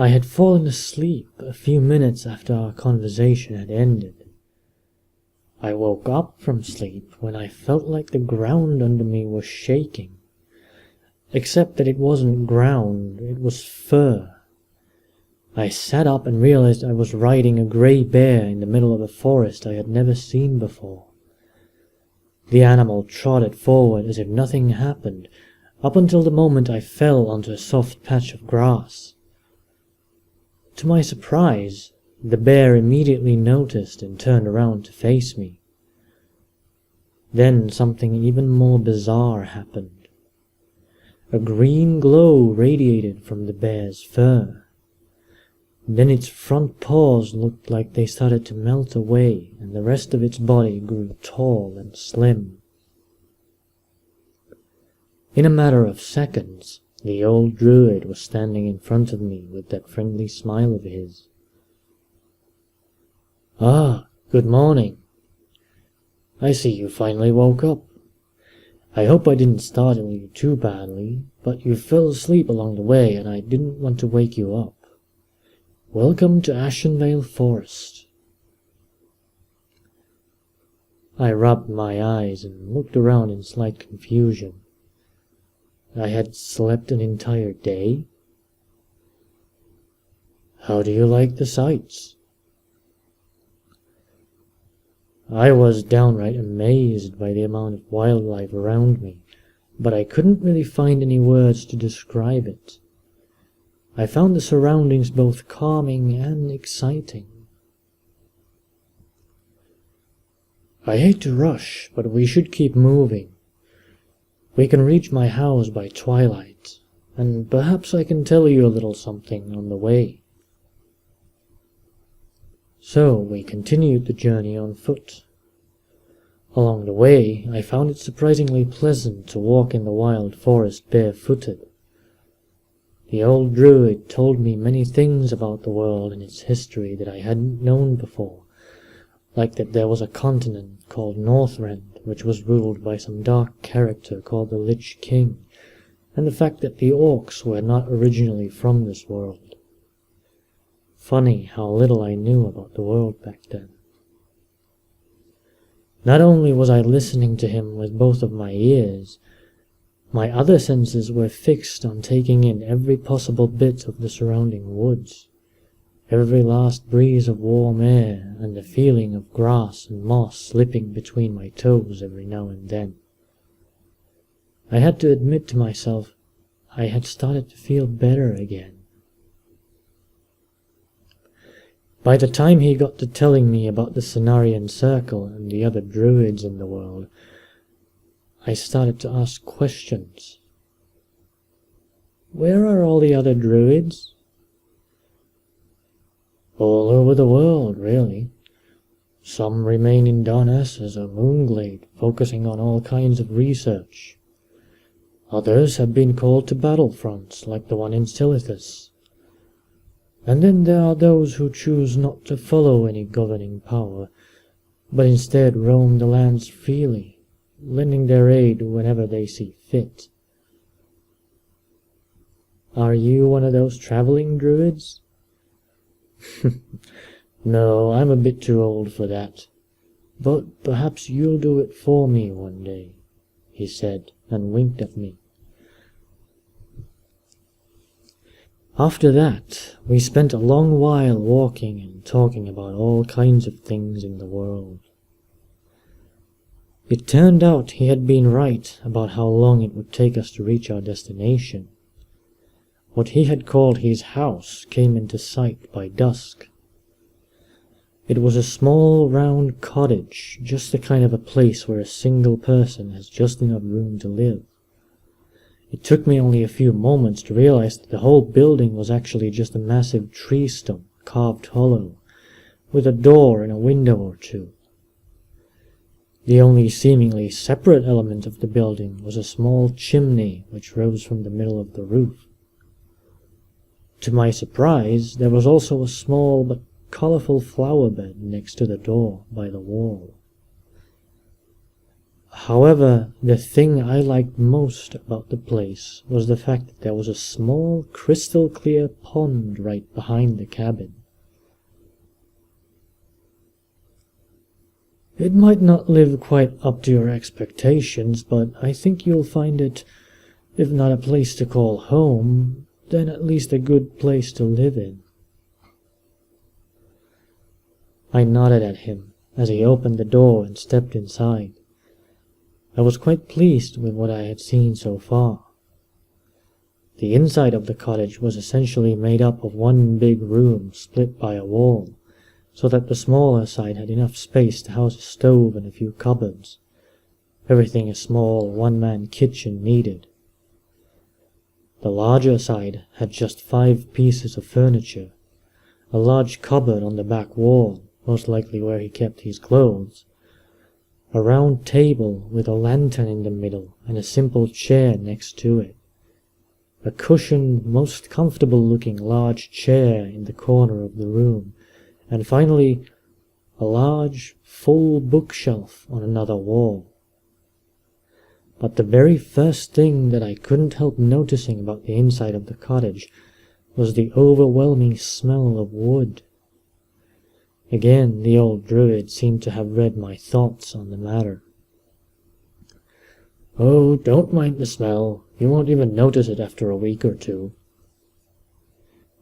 I had fallen asleep a few minutes after our conversation had ended. I woke up from sleep when I felt like the ground under me was shaking. Except that it wasn't ground, it was fur. I sat up and realized I was riding a grey bear in the middle of a forest I had never seen before. The animal trotted forward as if nothing happened, up until the moment I fell onto a soft patch of grass. To my surprise, the bear immediately noticed and turned around to face me. Then something even more bizarre happened. A green glow radiated from the bear's fur. Then its front paws looked like they started to melt away, and the rest of its body grew tall and slim. In a matter of seconds, the old druid was standing in front of me with that friendly smile of his. "Ah, good morning. I see you finally woke up. I hope I didn't startle you too badly, but you fell asleep along the way and I didn't want to wake you up. Welcome to Ashenvale Forest." I rubbed my eyes and looked around in slight confusion. I had slept an entire day? "How do you like the sights?" I was downright amazed by the amount of wildlife around me, but I couldn't really find any words to describe it. I found the surroundings both calming and exciting. "I hate to rush, but we should keep moving. We can reach my house by twilight, and perhaps I can tell you a little something on the way." So we continued the journey on foot. Along the way, I found it surprisingly pleasant to walk in the wild forest barefooted. The old druid told me many things about the world and its history that I hadn't known before, like that there was a continent called Northrend, which was ruled by some dark character called the Lich King, and the fact that the orcs were not originally from this world. Funny how little I knew about the world back then. Not only was I listening to him with both of my ears, my other senses were fixed on taking in every possible bit of the surrounding woods, every last breeze of warm air, and the feeling of grass and moss slipping between my toes every now and then. I had to admit to myself I had started to feel better again. By the time he got to telling me about the Cenarian Circle and the other druids in the world, I started to ask questions. Where are all the other druids? All over the world, really. Some remain in Darnassus or Moonglade, focusing on all kinds of research. Others have been called to battlefronts, like the one in Silithus. And then there are those who choose not to follow any governing power, but instead roam the lands freely, lending their aid whenever they see fit. Are you one of those traveling druids? No, I'm a bit too old for that. But perhaps you'll do it for me one day, he said, and winked at me. After that, we spent a long while walking and talking about all kinds of things in the world. It turned out he had been right about how long it would take us to reach our destination. What he had called his house came into sight by dusk. It was a small round cottage, just the kind of a place where a single person has just enough room to live. It took me only a few moments to realize that the whole building was actually just a massive tree stump carved hollow, with a door and a window or two. The only seemingly separate element of the building was a small chimney which rose from the middle of the roof. To my surprise, there was also a small but colourful flower bed next to the door by the wall. However, the thing I liked most about the place was the fact that there was a small, crystal-clear pond right behind the cabin. It might not live quite up to your expectations, but I think you'll find it, if not a place to call home, then at least a good place to live in. I nodded at him as he opened the door and stepped inside. I was quite pleased with what I had seen so far. The inside of the cottage was essentially made up of one big room split by a wall, so that the smaller side had enough space to house a stove and a few cupboards. Everything a small one-man kitchen needed. The larger side had just 5 pieces of furniture, a large cupboard on the back wall, most likely where he kept his clothes, a round table with a lantern in the middle and a simple chair next to it, a cushioned, most comfortable-looking large chair in the corner of the room, and finally a large, full bookshelf on another wall. But the very first thing that I couldn't help noticing about the inside of the cottage was the overwhelming smell of wood. Again, the old Druid seemed to have read my thoughts on the matter. "Oh, don't mind the smell. You won't even notice it after a week or two."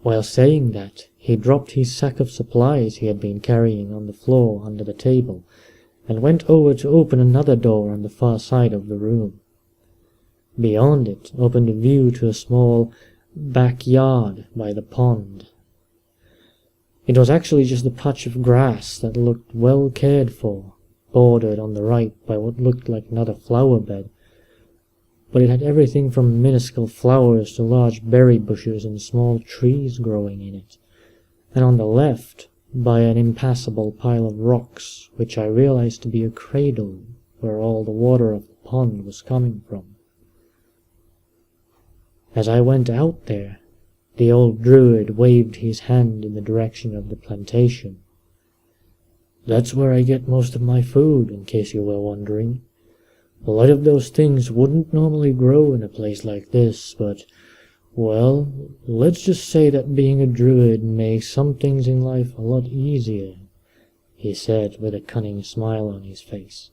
While saying that, he dropped his sack of supplies he had been carrying on the floor under the table, and went over to open another door on the far side of the room. Beyond it opened a view to a small backyard by the pond. It was actually just a patch of grass that looked well cared for, bordered on the right by what looked like another flower bed, but it had everything from minuscule flowers to large berry bushes and small trees growing in it, and on the left by an impassable pile of rocks, which I realized to be a cradle where all the water of the pond was coming from. As I went out there, the old Druid waved his hand in the direction of the plantation. "That's where I get most of my food, in case you were wondering. A lot of those things wouldn't normally grow in a place like this, but, well, let's just say that being a Druid makes some things in life a lot easier," he said with a cunning smile on his face.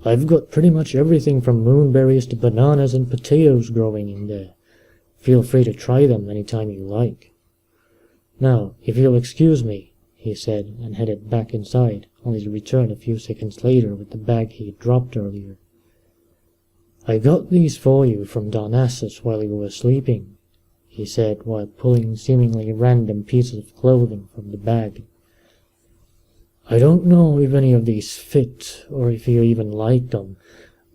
"I've got pretty much everything from moonberries to bananas and potatoes growing in there. Feel free to try them any time you like. Now, if you'll excuse me," he said, and headed back inside, only to return a few seconds later with the bag he had dropped earlier. "I got these for you from Darnassus while you were sleeping," he said, while pulling seemingly random pieces of clothing from the bag. "I don't know if any of these fit, or if you even like them,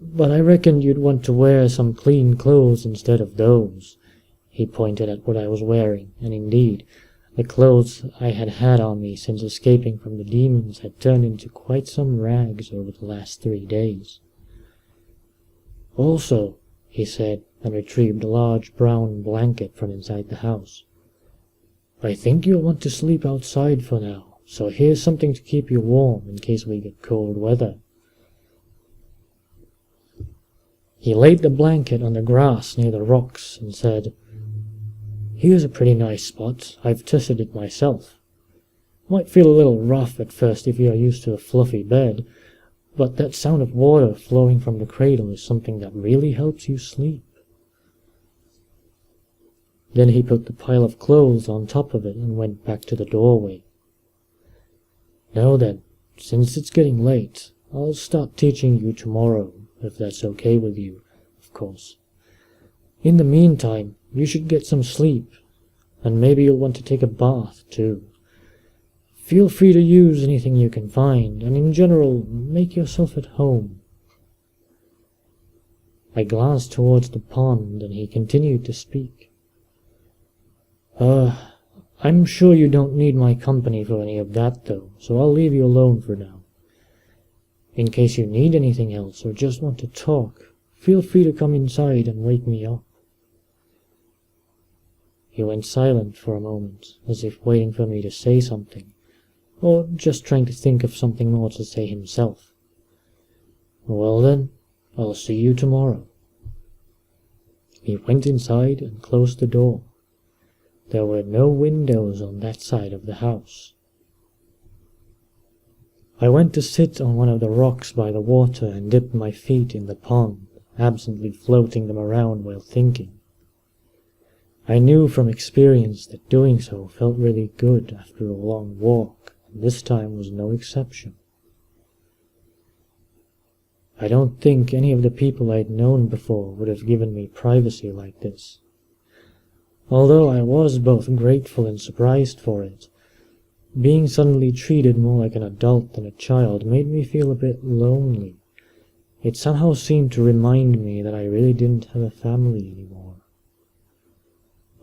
but I reckoned you'd want to wear some clean clothes instead of those." He pointed at what I was wearing, and indeed, the clothes I had had on me since escaping from the demons had turned into quite some rags over the last 3 days. "Also," he said, and retrieved a large brown blanket from inside the house, "I think you'll want to sleep outside for now, so here's something to keep you warm in case we get cold weather." He laid the blanket on the grass near the rocks and said, "Here's a pretty nice spot. I've tested it myself. Might feel a little rough at first if you're used to a fluffy bed, but that sound of water flowing from the cradle is something that really helps you sleep." Then he put the pile of clothes on top of it and went back to the doorway. "Now then, since it's getting late, I'll start teaching you tomorrow, if that's okay with you, of course. In the meantime, you should get some sleep, and maybe you'll want to take a bath, too. Feel free to use anything you can find, and in general, make yourself at home." I glanced towards the pond, and he continued to speak. I'm sure you don't need my company for any of that, though, so I'll leave you alone for now. In case you need anything else, or just want to talk, feel free to come inside and wake me up." He went silent for a moment, as if waiting for me to say something, or just trying to think of something more to say himself. Well then, I'll see you tomorrow." He went inside and closed the door. There were no windows on that side of the house. I went to sit on one of the rocks by the water and dipped my feet in the pond, absently floating them around while thinking. I knew from experience that doing so felt really good after a long walk, and this time was no exception. I don't think any of the people I'd known before would have given me privacy like this. Although I was both grateful and surprised for it, being suddenly treated more like an adult than a child made me feel a bit lonely. It somehow seemed to remind me that I really didn't have a family anymore.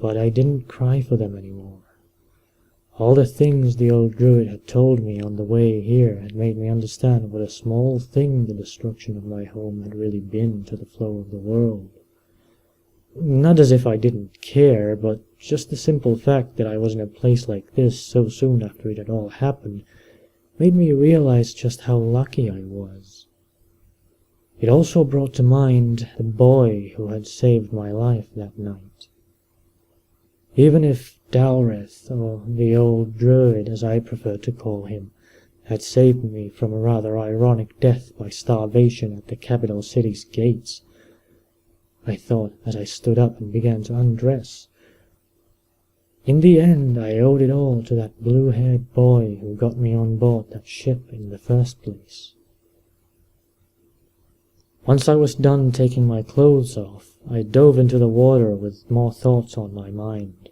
But I didn't cry for them anymore. All the things the old Druid had told me on the way here had made me understand what a small thing the destruction of my home had really been to the flow of the world. Not as if I didn't care, but just the simple fact that I was in a place like this so soon after it had all happened made me realize just how lucky I was. It also brought to mind the boy who had saved my life that night. Even if Dalrith, or the old Druid as I prefer to call him, had saved me from a rather ironic death by starvation at the capital city's gates, I thought as I stood up and began to undress. In the end, I owed it all to that blue-haired boy who got me on board that ship in the first place. Once I was done taking my clothes off, I dove into the water with more thoughts on my mind.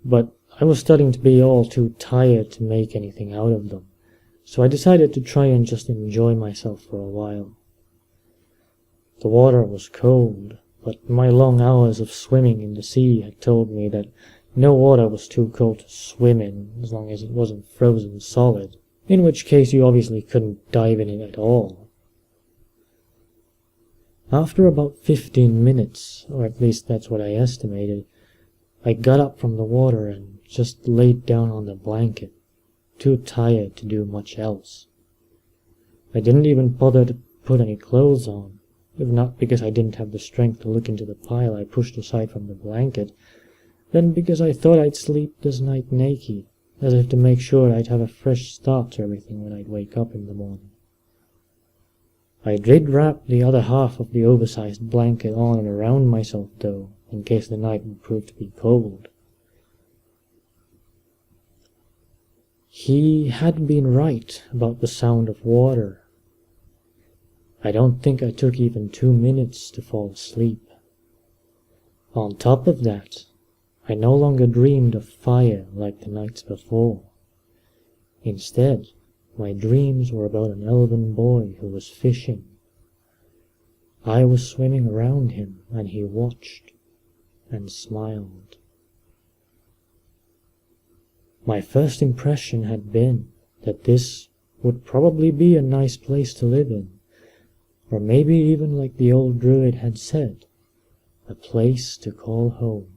But I was starting to be all too tired to make anything out of them, so I decided to try and just enjoy myself for a while. The water was cold, but my long hours of swimming in the sea had told me that no water was too cold to swim in as long as it wasn't frozen solid, in which case you obviously couldn't dive in it at all. After about 15 minutes, or at least that's what I estimated, I got up from the water and just laid down on the blanket, too tired to do much else. I didn't even bother to put any clothes on, if not because I didn't have the strength to look into the pile I pushed aside from the blanket, then because I thought I'd sleep this night naked, as if to make sure I'd have a fresh start to everything when I'd wake up in the morning. I did wrap the other half of the oversized blanket on and around myself, though, in case the night would prove to be cold. He had been right about the sound of water. I don't think I took even 2 minutes to fall asleep. On top of that, I no longer dreamed of fire like the nights before. Instead, my dreams were about an elven boy who was fishing. I was swimming around him, and he watched and smiled. My first impression had been that this would probably be a nice place to live in, or maybe even like the old Druid had said, a place to call home.